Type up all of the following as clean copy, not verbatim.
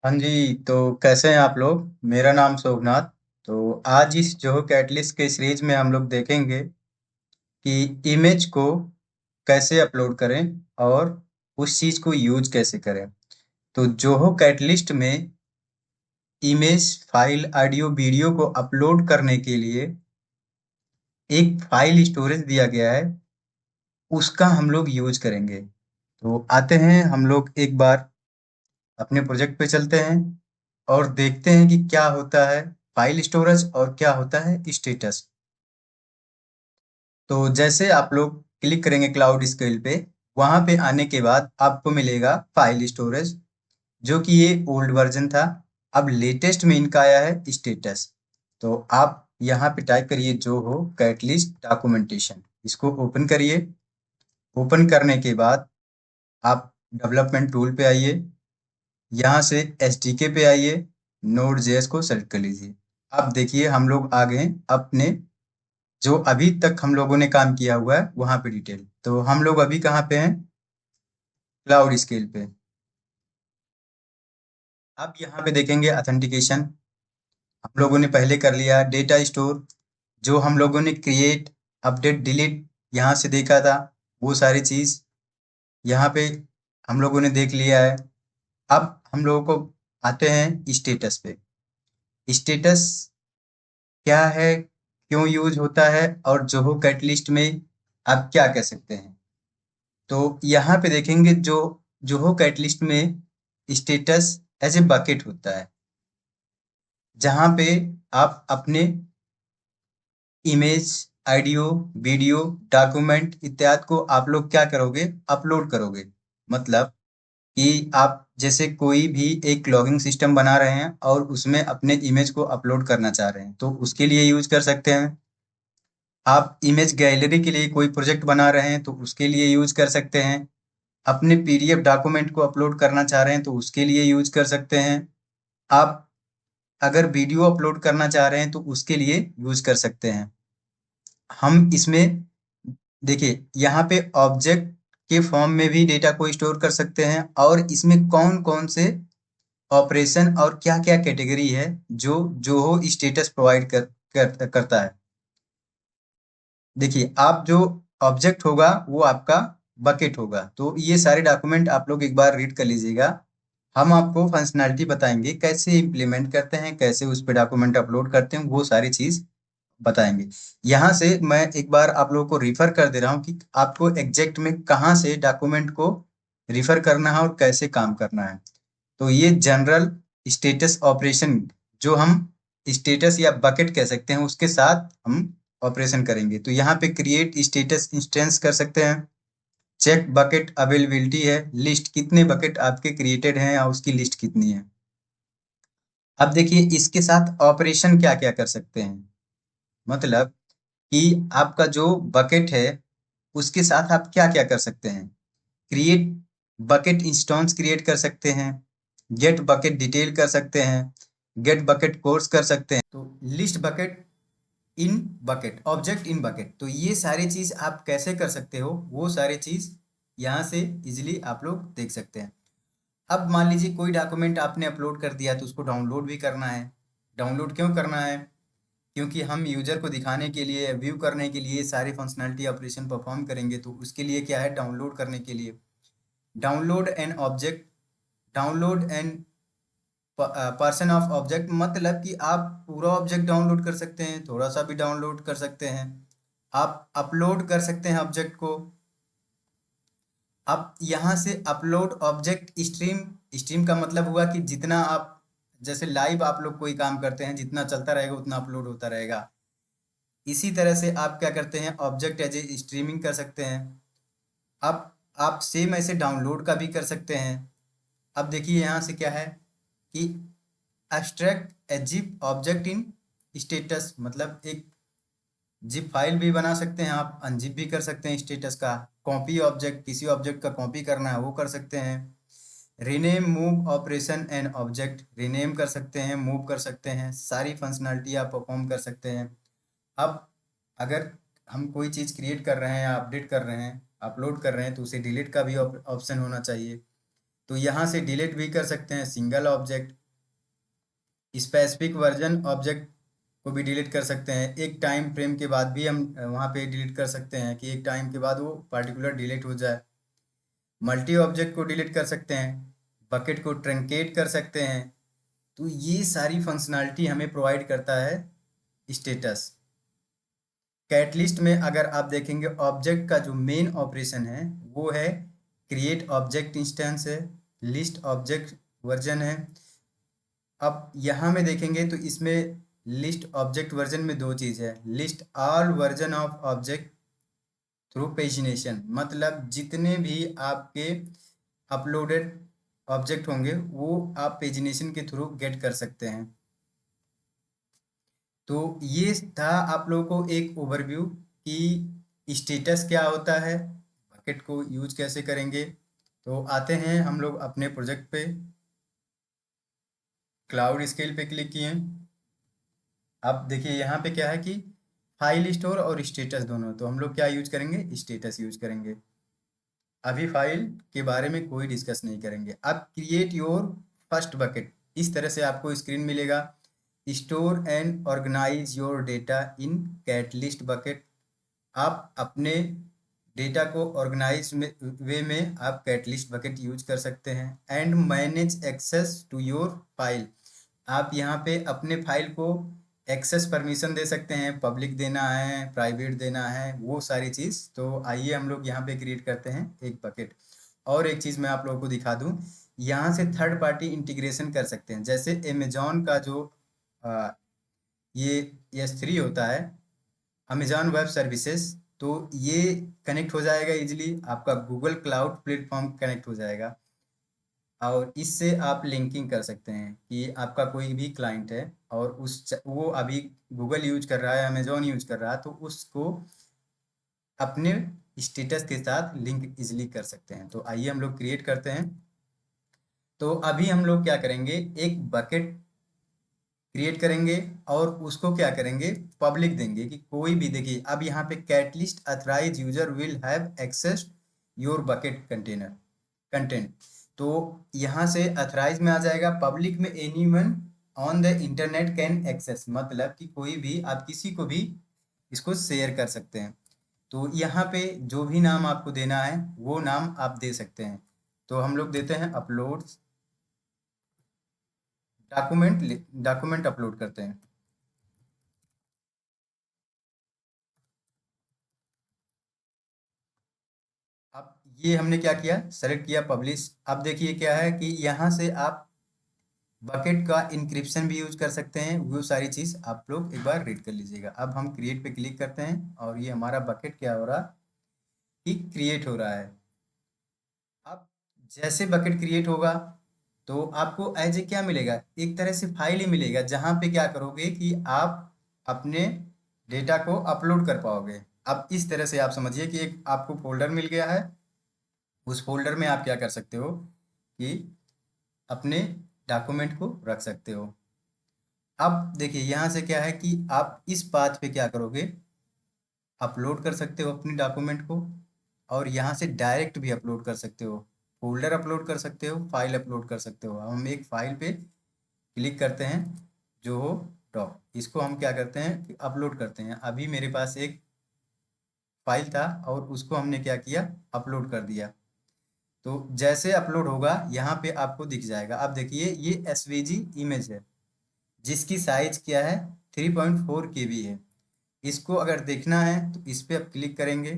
हाँ जी, तो कैसे हैं आप लोग? मेरा नाम शोभनाथ। तो आज इस जोहो कैटलिस्ट के सीरीज में हम लोग देखेंगे कि इमेज को कैसे अपलोड करें और उस चीज़ को यूज कैसे करें। तो जोहो कैटलिस्ट में इमेज, फाइल, ऑडियो, वीडियो को अपलोड करने के लिए एक फाइल स्टोरेज दिया गया है, उसका हम लोग यूज करेंगे। तो आते हैं हम लोग एक बार अपने प्रोजेक्ट पे चलते हैं और देखते हैं कि क्या होता है फाइल स्टोरेज और क्या होता है स्टेटस। तो जैसे आप लोग क्लिक करेंगे क्लाउड स्केल पे, वहां पे आने के बाद आपको मिलेगा फाइल स्टोरेज, जो कि ये ओल्ड वर्जन था। अब लेटेस्ट में इनका आया है स्टेटस। तो आप यहाँ पे टाइप करिए जो हो कैटलिस्ट डॉक्यूमेंटेशन, इसको ओपन करिए। ओपन करने के बाद आप डेवलपमेंट टूल पे आइए, यहाँ से एसडीके पे आइए, नोड जेएस को सेलेक्ट कर लीजिए। अब देखिए हम लोग आ गए अपने जो अभी तक हम लोगों ने काम किया हुआ है वहां पे डिटेल। तो हम लोग अभी कहाँ पे हैं? क्लाउड स्केल पे। अब यहाँ पे देखेंगे ऑथेंटिकेशन, हम लोगों ने पहले कर लिया। डेटा स्टोर, जो हम लोगों ने क्रिएट, अपडेट, डिलीट यहाँ से देखा था, वो सारी चीज यहाँ पे हम लोगों ने देख लिया है। अब हम लोगों को आते हैं स्टेटस पे। स्टेटस क्या है, क्यों यूज होता है और जोहो कैटलिस्ट में आप क्या कह सकते हैं। तो यहाँ पे देखेंगे जो जोहो कैटलिस्ट में स्टेटस एज ए बकेट होता है, जहाँ पे आप अपने इमेज, ऑडियो, वीडियो, डॉक्यूमेंट इत्यादि को आप लोग क्या करोगे, अपलोड करोगे। मतलब कि आप जैसे कोई भी एक लॉगिंग सिस्टम बना रहे हैं और उसमें अपने इमेज को अपलोड करना चाह रहे हैं, तो उसके लिए यूज कर सकते हैं। आप इमेज गैलरी के लिए कोई प्रोजेक्ट बना रहे हैं तो उसके लिए यूज कर सकते हैं। अपने पीडीएफ डॉक्यूमेंट को अपलोड करना चाह रहे हैं तो उसके लिए यूज कर सकते हैं। आप अगर वीडियो अपलोड करना चाह रहे हैं तो उसके लिए यूज कर सकते हैं। हम इसमें देखिए यहाँ पे ऑब्जेक्ट के फॉर्म में भी डेटा को स्टोर कर सकते हैं, और इसमें कौन कौन से ऑपरेशन और क्या क्या कैटेगरी है जो जोहो स्टेटस प्रोवाइड करता है। देखिए आप जो ऑब्जेक्ट होगा वो आपका बकेट होगा। तो ये सारे डॉक्यूमेंट आप लोग एक बार रीड कर लीजिएगा। हम आपको फंक्शनैलिटी बताएंगे कैसे इम्प्लीमेंट करते हैं, कैसे उस पे डॉक्यूमेंट अपलोड करते हैं, वो सारी चीज बताएंगे। यहाँ से मैं एक बार आप लोगों को रिफर कर दे रहा हूँ कि आपको एग्जैक्ट में कहाँ से डॉक्यूमेंट को रिफर करना है और कैसे काम करना है। तो ये जनरल स्टेटस ऑपरेशन, जो हम स्टेटस या बकेट कह सकते हैं, उसके साथ हम ऑपरेशन करेंगे। तो यहाँ पे क्रिएट स्टेटस इंस्टेंस कर सकते हैं। चेक बकेट अवेलेबिलिटी है, लिस्ट कितने बकेट आपके क्रिएटेड हैं या उसकी लिस्ट कितनी है। अब देखिए इसके साथ ऑपरेशन क्या क्या कर सकते हैं। मतलब कि आपका जो बकेट है उसके साथ आप क्या क्या कर सकते हैं। क्रिएट बकेट इंस्टेंस क्रिएट कर सकते हैं, गेट बकेट डिटेल कर सकते हैं, गेट बकेट कोर्स कर सकते हैं। तो list bucket, in bucket, object in bucket, तो ये सारी चीज आप कैसे कर सकते हो, वो सारी चीज यहाँ से इजिली आप लोग देख सकते हैं। अब मान लीजिए कोई डॉक्यूमेंट आपने अपलोड कर दिया तो उसको डाउनलोड भी करना है। डाउनलोड क्यों करना है? क्योंकि हम यूजर को दिखाने के लिए, व्यू करने के लिए सारी फंक्शनैलिटी ऑपरेशन परफॉर्म करेंगे, तो उसके लिए क्या है, डाउनलोड करने के लिए। Download an object, download an person of object, मतलब कि आप पूरा ऑब्जेक्ट डाउनलोड कर सकते हैं, थोड़ा सा भी डाउनलोड कर सकते हैं। आप अपलोड कर सकते हैं ऑब्जेक्ट को। अब यहाँ से अपलोड ऑब्जेक्ट स्ट्रीम, स्ट्रीम का मतलब हुआ कि जितना आप, जैसे लाइव आप लोग कोई काम करते हैं, जितना चलता रहेगा उतना अपलोड होता रहेगा। इसी तरह से आप क्या करते हैं, ऑब्जेक्ट एज ए स्ट्रीमिंग कर सकते हैं। अब आप सेम ऐसे डाउनलोड का भी कर सकते हैं। अब देखिए यहाँ से क्या है कि abstract A zip object in status, मतलब एक जिप फाइल भी बना सकते हैं आप, अनजिप भी कर सकते हैं स्टेटस का। कॉपी ऑब्जेक्ट, किसी ऑब्जेक्ट का कॉपी करना है वो कर सकते हैं। Rename move operation and object, rename कर सकते हैं, मूव कर सकते हैं, सारी फंक्शनैलिटी आप परफॉर्म कर सकते हैं। अब अगर हम कोई चीज़ क्रिएट कर रहे हैं या अपडेट कर रहे हैं, अपलोड कर रहे हैं, तो उसे डिलीट का भी ऑप्शन होना चाहिए। तो यहाँ से डिलीट भी कर सकते हैं single object. Specific version object को भी डिलीट कर सकते हैं। एक टाइम फ्रेम के बाद भी हम वहाँ पे डिलीट कर सकते हैं कि एक टाइम के बाद वो पार्टिकुलर डिलीट हो जाए। मल्टी ऑब्जेक्ट को डिलीट कर सकते हैं, बकेट को ट्रंकेट कर सकते हैं। तो ये सारी फंक्शनैलिटी हमें प्रोवाइड करता है स्टेटस। कैटलिस्ट में अगर आप देखेंगे ऑब्जेक्ट का जो मेन ऑपरेशन है वो है क्रिएट ऑब्जेक्ट इंस्टेंस है, लिस्ट ऑब्जेक्ट वर्जन है। अब यहाँ में देखेंगे तो इसमें लिस्ट ऑब्जेक्ट वर्जन में दो चीज़ है, list all version of object through pagination, मतलब जितने भी आपके अपलोडेड ऑब्जेक्ट होंगे वो आप पेजिनेशन के थ्रू गेट कर सकते हैं। तो ये था आप लोगों को एक ओवरव्यू कि स्टेटस क्या होता है, बकेट को यूज कैसे करेंगे। तो आते हैं हम लोग अपने प्रोजेक्ट पे, क्लाउड स्केल पे क्लिक किए। अब देखिए यहाँ पे क्या है कि फाइल स्टोर और स्टेटस दोनों, तो हम लोग क्या यूज करेंगे, स्टेटस यूज करेंगे। अभी फाइल के बारे में कोई डिस्कस नहीं करेंगे। अब क्रिएट योर फर्स्ट बकेट, इस तरह से आपको स्क्रीन मिलेगा। Store and organise your data in catalyst bucket. आप अपने डेटा को ऑर्गेनाइज वे में आप कैटलिस्ट बकेट यूज कर सकते हैं। And manage access to your file, आप यहाँ पे अपने फाइल को एक्सेस परमिशन दे सकते हैं, पब्लिक देना है, प्राइवेट देना है, वो सारी चीज़। तो आइए हम लोग यहाँ पे क्रिएट करते हैं एक बकेट। और एक चीज़ मैं आप लोगों को दिखा दूँ, यहाँ से थर्ड पार्टी इंटीग्रेशन कर सकते हैं। जैसे अमेजॉन का जो आ, ये S3 होता है, अमेजॉन वेब सर्विसेज, तो ये कनेक्ट हो जाएगा इजीली, आपका गूगल क्लाउड प्लेटफॉर्म कनेक्ट हो जाएगा। और इससे आप लिंकिंग कर सकते हैं कि आपका कोई भी क्लाइंट है और वो अभी गूगल यूज कर रहा है, अमेजोन यूज कर रहा है, तो उसको अपने स्टेटस के साथ लिंक इजीली कर सकते हैं। तो आइए हम लोग क्रिएट करते हैं। तो अभी हम लोग क्या करेंगे, एक बकेट क्रिएट करेंगे और उसको क्या करेंगे, पब्लिक देंगे कि कोई भी, देखिए अब यहाँ पे catalyst authorise user will have access your bucket container content. तो यहाँ से अथराइज में आ जाएगा, पब्लिक में anyone on the internet can access, मतलब कि कोई भी, आप किसी को भी इसको शेयर कर सकते हैं। तो यहाँ पे जो भी नाम आपको देना है वो नाम आप दे सकते हैं। तो हम लोग देते हैं अपलोड डॉक्यूमेंट अपलोड करते हैं। अब ये हमने क्या किया, सेलेक्ट किया पब्लिश। अब देखिए क्या है कि यहाँ से आप बकेट का इंक्रिप्शन भी यूज कर सकते हैं, वो सारी चीज़ आप लोग एक बार रीड कर लीजिएगा। अब हम क्रिएट पे क्लिक करते हैं और ये हमारा बकेट क्या हो रहा कि क्रिएट हो रहा है। अब जैसे बकेट क्रिएट होगा तो आपको एज ए क्या मिलेगा, एक तरह से फाइल ही मिलेगा, जहाँ पे क्या करोगे कि आप अपने डेटा को अपलोड कर पाओगे। अब इस तरह से आप समझिए कि एक आपको फोल्डर मिल गया है, उस फोल्डर में आप क्या कर सकते हो कि अपने डॉक्यूमेंट को रख सकते हो। अब देखिए यहाँ से क्या है कि आप इस पाथ पे क्या करोगे, अपलोड कर सकते हो अपनी डॉक्यूमेंट को, और यहाँ से डायरेक्ट भी अपलोड कर सकते हो, फोल्डर अपलोड कर सकते हो, फाइल अपलोड कर सकते हो। हम एक फाइल पे क्लिक करते हैं जो हो डॉक, इसको हम क्या करते हैं कि अपलोड करते हैं। अभी मेरे पास एक फाइल था और उसको हमने क्या किया, अपलोड कर दिया। तो जैसे अपलोड होगा यहाँ पे आपको दिख जाएगा। अब देखिए ये एसवीजी इमेज है जिसकी साइज क्या है, 3.4 KB है। इसको अगर देखना है तो इस पे आप क्लिक करेंगे।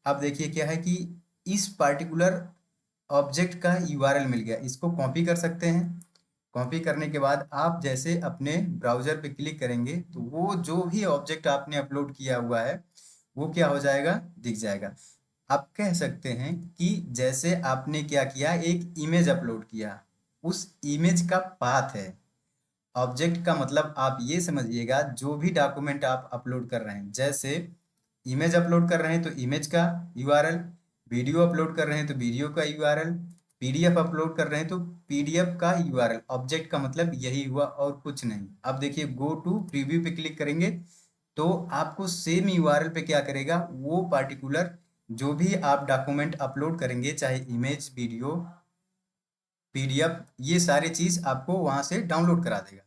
अब देखिए क्या है कि इस पार्टिकुलर ऑब्जेक्ट का यूआरएल मिल गया, इसको कॉपी कर सकते हैं। कॉपी करने के बाद आप जैसे अपने ब्राउजर पे क्लिक करेंगे तो वो जो भी ऑब्जेक्ट आपने अपलोड किया हुआ है वो क्या हो जाएगा, दिख जाएगा। आप कह सकते हैं कि जैसे आपने क्या किया, एक इमेज अपलोड किया, उस इमेज का पाथ है। ऑब्जेक्ट का मतलब आप ये समझिएगा जो भी डॉक्यूमेंट आप अपलोड कर रहे हैं, जैसे इमेज अपलोड कर रहे हैं तो इमेज का यूआरएल, वीडियो अपलोड कर रहे हैं तो वीडियो का यूआरएल, पीडीएफ अपलोड कर रहे हैं तो पीडीएफ का यूआरएल। ऑब्जेक्ट का मतलब यही हुआ और कुछ नहीं। अब देखिए गो टू प्रीव्यू पे क्लिक करेंगे तो आपको सेम यूआरएल पे क्या करेगा, वो पार्टिकुलर जो भी आप डॉक्यूमेंट अपलोड करेंगे, चाहे इमेज, वीडियो, PDF, ये सारी चीज़ आपको वहाँ से डाउनलोड करा देगा।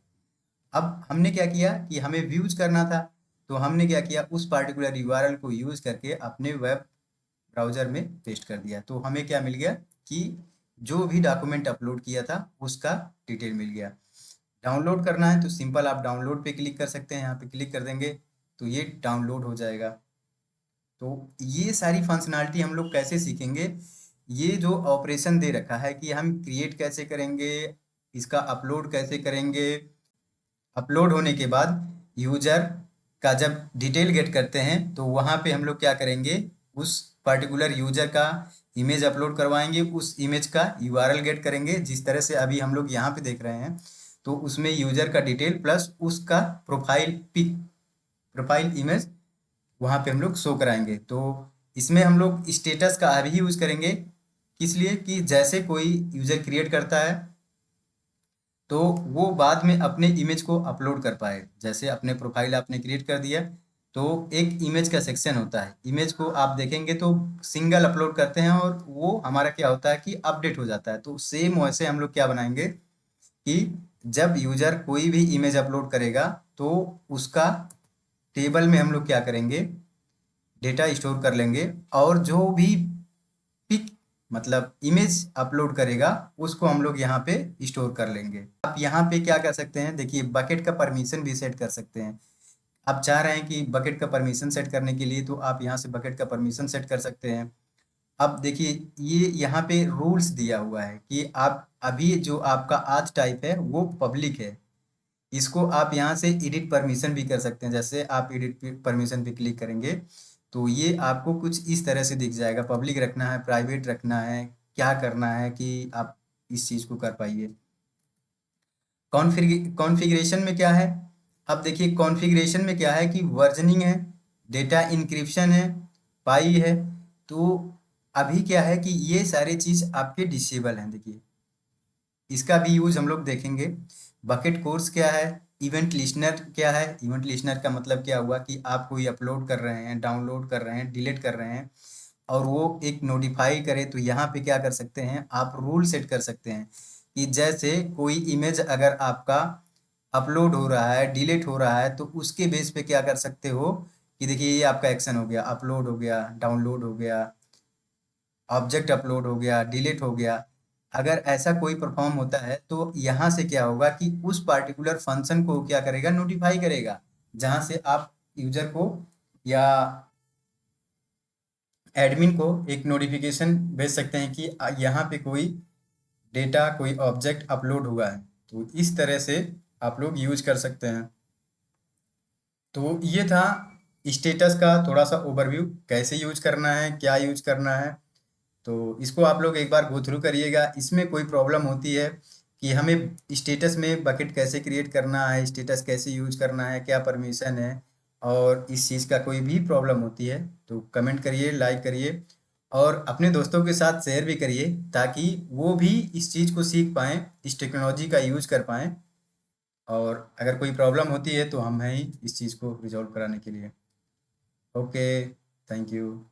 अब हमने क्या किया कि हमें व्यूज करना था, तो हमने क्या किया, उस पार्टिकुलर यूआरएल को यूज करके अपने वेब ब्राउजर में पेस्ट कर दिया। तो हमें क्या मिल गया कि जो भी डॉक्यूमेंट अपलोड किया था उसका डिटेल मिल गया। डाउनलोड करना है तो सिंपल आप डाउनलोड पे क्लिक कर सकते हैं, यहाँ पे क्लिक कर देंगे तो ये डाउनलोड हो जाएगा। तो ये सारी फंक्शनैलिटी हम लोग कैसे सीखेंगे, ये जो ऑपरेशन दे रखा है कि हम क्रिएट कैसे करेंगे, इसका अपलोड कैसे करेंगे, अपलोड होने के बाद यूजर का जब डिटेल गेट करते हैं तो वहाँ पे हम लोग क्या करेंगे, उस पर्टिकुलर यूजर का इमेज अपलोड करवाएंगे, उस इमेज का यूआरएल गेट करेंगे, जिस तरह से अभी हम लोग यहाँ पे देख रहे हैं। तो उसमें यूजर का डिटेल प्लस उसका प्रोफाइल पिक, प्रोफाइल इमेज वहाँ पे हम लोग शो कराएंगे। तो इसमें हम लोग स्टेटस का अभी यूज करेंगे, किस लिए कि जैसे कोई यूजर क्रिएट करता है तो वो बाद में अपने इमेज को अपलोड कर पाए। जैसे अपने प्रोफाइल आपने क्रिएट कर दिया तो एक इमेज का सेक्शन होता है, इमेज को आप देखेंगे तो सिंगल अपलोड करते हैं और वो हमारा क्या होता है कि अपडेट हो जाता है। तो सेम वैसे हम लोग क्या बनाएंगे कि जब यूजर कोई भी इमेज अपलोड करेगा तो उसका टेबल में हम लोग क्या करेंगे, डेटा स्टोर कर लेंगे, और जो भी पिक मतलब इमेज अपलोड करेगा उसको हम लोग यहाँ पे स्टोर कर लेंगे। आप यहाँ पे क्या कर सकते हैं, देखिए बकेट का परमिशन भी सेट कर सकते हैं। आप चाह रहे हैं कि बकेट का परमिशन सेट करने के लिए तो आप यहाँ से बकेट का परमिशन सेट कर सकते हैं। अब देखिए ये यहाँ पे रूल्स दिया हुआ है कि आप अभी जो आपका आज टाइप है वो पब्लिक है, इसको आप यहाँ से एडिट परमिशन भी कर सकते हैं। जैसे आप एडिट परमिशन पे क्लिक करेंगे तो ये आपको कुछ इस तरह से दिख जाएगा, पब्लिक रखना है, प्राइवेट रखना है, क्या करना है कि आप इस चीज़ को कर पाइए। कॉन्फ़िगरेशन में क्या है, अब देखिए कॉन्फ़िगरेशन में क्या है कि वर्जनिंग है, डेटा इंक्रिप्शन है, पाई है। तो अभी क्या है कि ये सारी चीज़ आपके डिसेबल हैं। देखिए इसका भी यूज हम लोग देखेंगे। बकेट कोर्स क्या है, इवेंट लिस्नर क्या है, इवेंट लिस्नर का मतलब क्या हुआ कि आप कोई अपलोड कर रहे हैं, डाउनलोड कर रहे हैं, डिलीट कर रहे हैं और वो एक नोटिफाई करे, तो यहाँ पे क्या कर सकते हैं, आप रूल सेट कर सकते हैं कि जैसे कोई इमेज अगर आपका अपलोड हो रहा है, डिलीट हो रहा है, तो उसके बेस पे क्या कर सकते हो कि देखिए ये आपका एक्शन हो गया, अपलोड हो गया, डाउनलोड हो गया, ऑब्जेक्ट अपलोड हो गया, डिलीट हो गया। अगर ऐसा कोई परफॉर्म होता है तो यहाँ से क्या होगा कि उस पार्टिकुलर फंक्शन को क्या करेगा, नोटिफाई करेगा, जहाँ से आप यूजर को या एडमिन को एक नोटिफिकेशन भेज सकते हैं कि यहाँ पे कोई डेटा, कोई ऑब्जेक्ट अपलोड हुआ है। तो इस तरह से आप लोग यूज कर सकते हैं। तो ये था स्टेटस का थोड़ा सा ओवरव्यू, कैसे यूज करना है, क्या यूज करना है। तो इसको आप लोग एक बार गो थ्रू करिएगा। इसमें कोई प्रॉब्लम होती है कि हमें स्टेटस में बकेट कैसे क्रिएट करना है, स्टेटस कैसे यूज करना है, क्या परमिशन है, और इस चीज़ का कोई भी प्रॉब्लम होती है तो कमेंट करिए, लाइक करिए और अपने दोस्तों के साथ शेयर भी करिए, ताकि वो भी इस चीज़ को सीख पाएँ, इस टेक्नोलॉजी का यूज कर पाएँ। और अगर कोई प्रॉब्लम होती है तो हम हैं ही इस चीज़ को रिजॉल्व कराने के लिए। Okay, thank you.